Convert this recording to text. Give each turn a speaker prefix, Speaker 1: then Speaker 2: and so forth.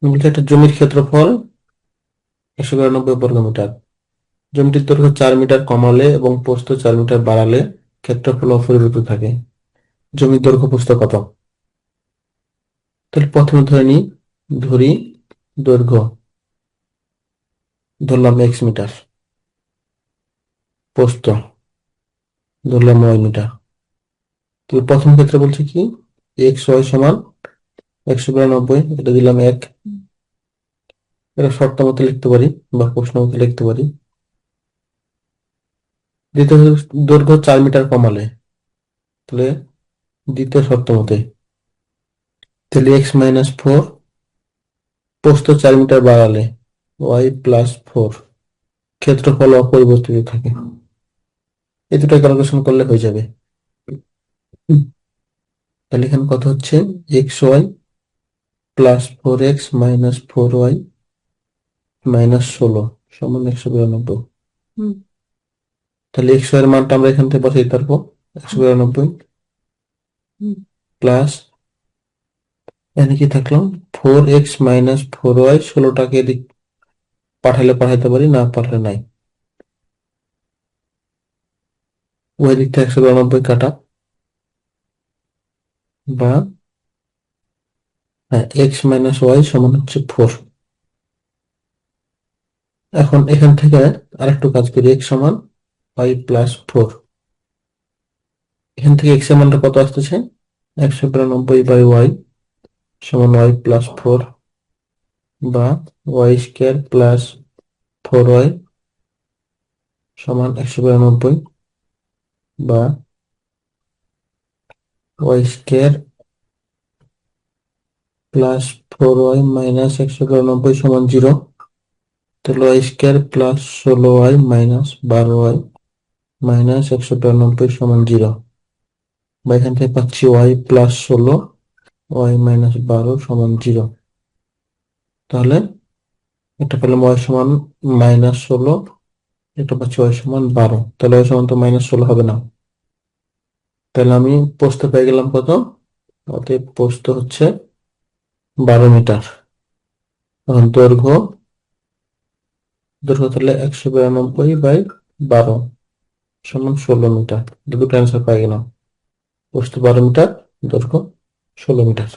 Speaker 1: বলছে একটা জমির ক্ষেত্রফল 192 বর্গমিটার। জমিটির দৈর্ঘ্য 4 মিটার কমালে এবং প্রস্থ 4 মিটার বাড়ালে ক্ষেত্রফল অপরিবর্তিত থাকে। জমির দৈর্ঘ্য প্রস্থ কত? তাহলে প্রথমে ধরি দৈর্ঘ্য ধরলাম x মিটার, প্রস্থ ধরলাম y মিটার। তাহলে প্রথম ক্ষেত্রে বলছে কি xy সমান 192, এটা দিলাম 1। এটা শর্ত মতো লিখতে পারি বা প্রশ্ন মতো লিখতে পারি। দ্বিতীয় দৈর্ঘ্য 4 মিটার কমালে, তাহলে দ্বিতীয় শর্ত মতে তাহলে x-4, প্রস্থ 4 মিটার বাড়ালে y+4, ক্ষেত্রফল অপরিবর্তিত থাকে। এই দুটো ক্যালকুলেশন করলে হয়ে যাবে। হুম, তাহলে এখানে কত হচ্ছে xy+4x-4y-16 সমান 192। তাহলে x এর মানটা আমরা এখান থেকে বসাইতে পারবো 192 প্লাস এখানে কি থাকলো 4x-4y, 16টাকে এদিক পাঠাইতে পারি, না পাঠালে নাই। ওই দিক থেকে 192 কাটা, বা হ্যাঁ x-y সমান হচ্ছে 4। এখন এখান থেকে আরেকটু কাজ করি, x সমান y+4। এখান থেকে x এর মানটা কত আসতেছে 192/y সমান y+4, বা y² + 4y সমান 192, বা y² + 4y - 192 সমান 0। তাহলে y² + 16y - 12y - 192 সমান 0। বা এখান থেকে পাচ্ছি y+16 y-12 সমান 0। তাহলে এটা পেলাম y সমান -16, এটা পাচ্ছি y সমান 12। তাহলে y সমান তো -16 হবে না। তাহলে আমি প্রস্থ পেয়ে গেলাম কত? অতএব প্রস্থ হচ্ছে 12 মিটার। এখন দৈর্ঘ্য তাহলে 192/12 সমান 16 মিটার। দুটো অ্যান্সার পেয়ে গেলাম। প্রস্থ 12 মিটার, দৈর্ঘ্য 16 মিটার।